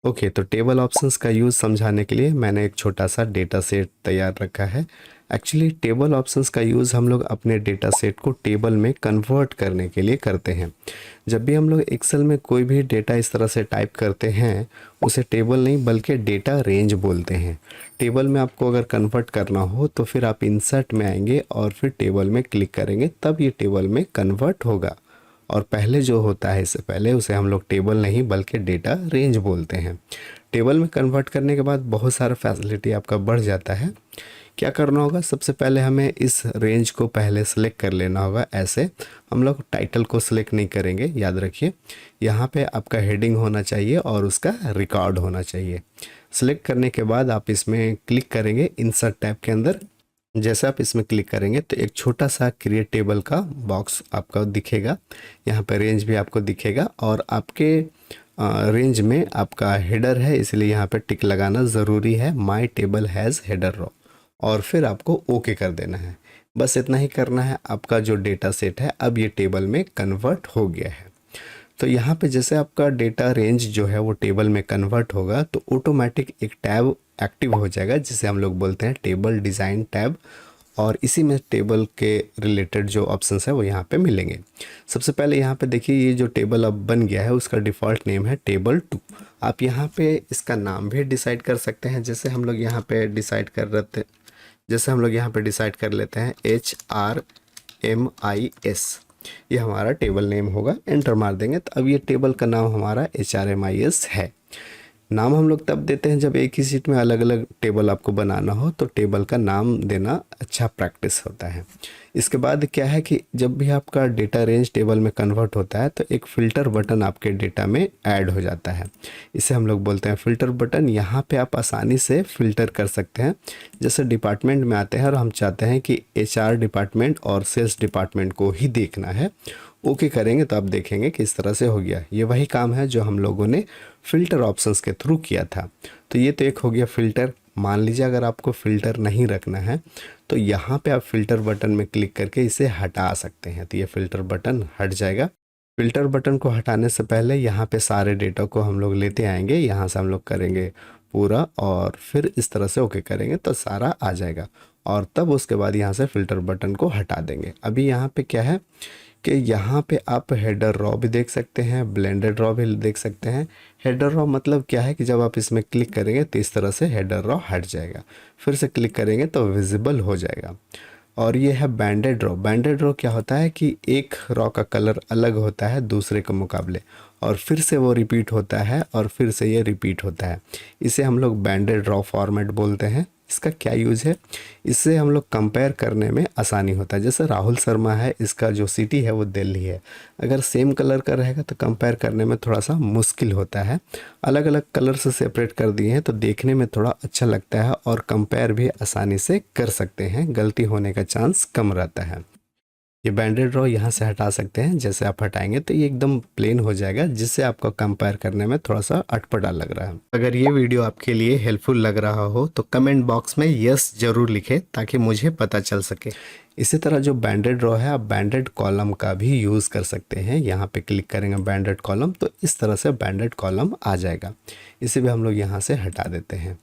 Okay, तो table options का use समझाने के लिए मैंने एक छोटा सा डेटा सेट तैयार रखा है। एक्चुअली टेबल ऑप्शंस का यूज़ हम लोग अपने डेटा सेट को टेबल में कन्वर्ट करने के लिए करते हैं। जब भी हम लोग एक्सेल में कोई भी डेटा इस तरह से टाइप करते हैं, उसे टेबल नहीं बल्कि डेटा रेंज बोलते हैं। टेबल में आपको अगर कन्वर्ट करना हो तो फिर आप इंसर्ट में आएंगे और फिर टेबल में क्लिक करेंगे, तब ये टेबल में कन्वर्ट होगा। और पहले जो होता है इससे पहले उसे हम लोग टेबल नहीं बल्कि डेटा रेंज बोलते हैं। टेबल में कन्वर्ट करने के बाद बहुत सारा फैसिलिटी आपका बढ़ जाता है। क्या करना होगा, सबसे पहले हमें इस रेंज को पहले सेलेक्ट कर लेना होगा। ऐसे हम लोग टाइटल को सिलेक्ट नहीं करेंगे, याद रखिए। यहाँ पे आपका हेडिंग होना चाहिए और उसका रिकॉर्ड होना चाहिए। सेलेक्ट करने के बाद आप इसमें क्लिक करेंगे इंसर्ट टैब के अंदर। जैसे आप इसमें क्लिक करेंगे तो एक छोटा सा क्रिएट टेबल का बॉक्स आपका दिखेगा। यहाँ पर रेंज भी आपको दिखेगा और आपके रेंज में आपका हेडर है, इसलिए यहाँ पे टिक लगाना ज़रूरी है, my table has header row. और फिर आपको ओके कर देना है। बस इतना ही करना है। आपका जो डेटा सेट है अब ये टेबल में कन्वर्ट हो गया है। तो यहाँ पे जैसे आपका डेटा रेंज जो है वो टेबल में कन्वर्ट होगा तो ऑटोमेटिक एक टैब एक्टिव हो जाएगा जिसे हम लोग बोलते हैं टेबल डिज़ाइन टैब। और इसी में टेबल के रिलेटेड जो ऑप्शंस है वो यहाँ पे मिलेंगे। सबसे पहले यहाँ पे देखिए, ये जो टेबल अब बन गया है उसका डिफ़ॉल्ट नेम है टेबल 2। आप यहाँ पे इसका नाम भी डिसाइड कर सकते हैं। जैसे हम लोग यहाँ पे डिसाइड कर लेते हैं HRMIS, ये हमारा टेबल नेम होगा। एंटर मार देंगे तो अब ये टेबल का नाम हमारा HRMIS है। नाम हम लोग तब देते हैं जब एक ही सीट में अलग अलग टेबल आपको बनाना हो, तो टेबल का नाम देना अच्छा प्रैक्टिस होता है। इसके बाद क्या है कि जब भी आपका डेटा रेंज टेबल में कन्वर्ट होता है तो एक फ़िल्टर बटन आपके डेटा में ऐड हो जाता है। इसे हम लोग बोलते हैं फ़िल्टर बटन। यहाँ पे आप आसानी से फ़िल्टर कर सकते हैं। जैसे डिपार्टमेंट में आते हैं और हम चाहते हैं कि HR डिपार्टमेंट और सेल्स डिपार्टमेंट को ही देखना है, ओके करेंगे तो आप देखेंगे कि इस तरह से हो गया। ये वही काम है जो हम लोगों ने फ़िल्टर ऑप्शंस के थ्रू किया था। तो ये तो एक हो गया फ़िल्टर। मान लीजिए अगर आपको फ़िल्टर नहीं रखना है तो यहाँ पे आप फ़िल्टर बटन में क्लिक करके इसे हटा सकते हैं, तो ये फ़िल्टर बटन हट जाएगा। फ़िल्टर बटन को हटाने से पहले यहाँ पे सारे डेटा को हम लोग लेते आएंगे, यहाँ से हम लोग करेंगे पूरा और फिर इस तरह से ओके करेंगे तो सारा आ जाएगा। और तब उसके बाद यहाँ से फ़िल्टर बटन को हटा देंगे। अभी यहाँ पे क्या है कि यहाँ पे आप हेडर रॉ भी देख सकते हैं, ब्लेंडेड रॉ भी देख सकते हैं। हेडर रॉ मतलब क्या है कि जब आप इसमें क्लिक करेंगे तो इस तरह से हेडर रॉ हट जाएगा, फिर से क्लिक करेंगे तो विजिबल हो जाएगा। और ये है बैंडेड रॉ। बैंडेड रॉ क्या होता है कि एक रॉ का कलर अलग होता है दूसरे के मुकाबले, और फिर से वो रिपीट होता है और फिर से ये रिपीट होता है। इसे हम लोग बैंडेड रॉ फॉर्मेट बोलते हैं। इसका क्या यूज़ है, इससे हम लोग कंपेयर करने में आसानी होता है। जैसे राहुल शर्मा है, इसका जो सिटी है वो दिल्ली है, अगर सेम कलर का रहेगा तो कंपेयर करने में थोड़ा सा मुश्किल होता है। अलग अलग कलर से सेपरेट कर दिए हैं तो देखने में थोड़ा अच्छा लगता है और कंपेयर भी आसानी से कर सकते हैं, गलती होने का चांस कम रहता है। ये बैंडेड रॉ यहाँ से हटा सकते हैं। जैसे आप हटाएंगे तो ये एकदम प्लेन हो जाएगा, जिससे आपको कंपेयर करने में थोड़ा सा अटपटा लग रहा है। अगर ये वीडियो आपके लिए हेल्पफुल लग रहा हो तो कमेंट बॉक्स में यस ज़रूर लिखें ताकि मुझे पता चल सके। इसी तरह जो बैंडेड रॉ है, आप बैंडेड कॉलम का भी यूज़ कर सकते हैं। यहाँ पे क्लिक करेंगे बैंडेड कॉलम तो इस तरह से बैंडेड कॉलम आ जाएगा। इसे भी हम लोग यहाँ से हटा देते हैं।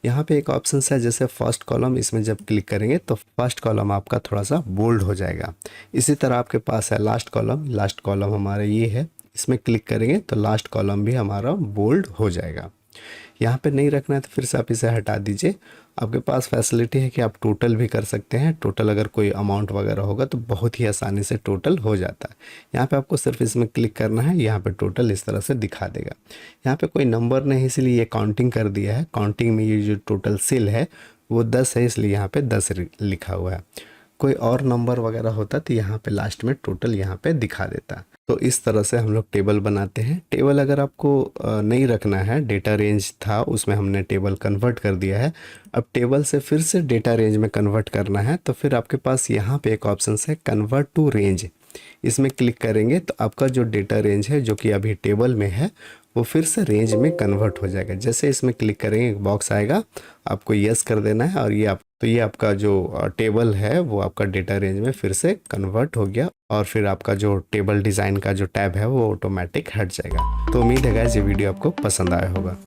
यहाँ पे एक ऑप्शन है जैसे फर्स्ट कॉलम, इसमें जब क्लिक करेंगे तो फर्स्ट कॉलम आपका थोड़ा सा बोल्ड हो जाएगा। इसी तरह आपके पास है लास्ट कॉलम। लास्ट कॉलम हमारा ये है, इसमें क्लिक करेंगे तो लास्ट कॉलम भी हमारा बोल्ड हो जाएगा। यहाँ पे नहीं रखना है तो फिर से आप इसे हटा दीजिए। आपके पास फैसिलिटी है कि आप टोटल भी कर सकते हैं। टोटल अगर कोई अमाउंट वगैरह होगा तो बहुत ही आसानी से टोटल हो जाता है। यहाँ पे आपको सिर्फ इसमें क्लिक करना है, यहाँ पे टोटल इस तरह से दिखा देगा। यहाँ पे कोई नंबर नहीं इसलिए ये काउंटिंग कर दिया है। काउंटिंग में ये जो टोटल सेल है वो 10 है, इसलिए यहाँ पे 10 लिखा हुआ है। कोई और नंबर वगैरह होता तो यहाँ पे लास्ट में टोटल यहाँ पे दिखा देता। तो इस तरह से हम लोग टेबल बनाते हैं। टेबल अगर आपको नहीं रखना है, डेटा रेंज था उसमें हमने टेबल कन्वर्ट कर दिया है, अब टेबल से फिर से डेटा रेंज में कन्वर्ट करना है तो फिर आपके पास यहाँ पे एक ऑप्शन है कन्वर्ट टू रेंज। इसमें क्लिक करेंगे तो आपका जो डेटा रेंज है जो कि अभी टेबल में है वो फिर से रेंज में कन्वर्ट हो जाएगा। जैसे इसमें क्लिक करेंगे एक बॉक्स आएगा, आपको यस कर देना है और ये आपका जो टेबल है वो आपका डेटा रेंज में फिर से कन्वर्ट हो गया और फिर आपका जो टेबल डिज़ाइन का जो टैब है वो ऑटोमेटिक हट जाएगा। तो उम्मीद है गाइस ये वीडियो आपको पसंद आया होगा।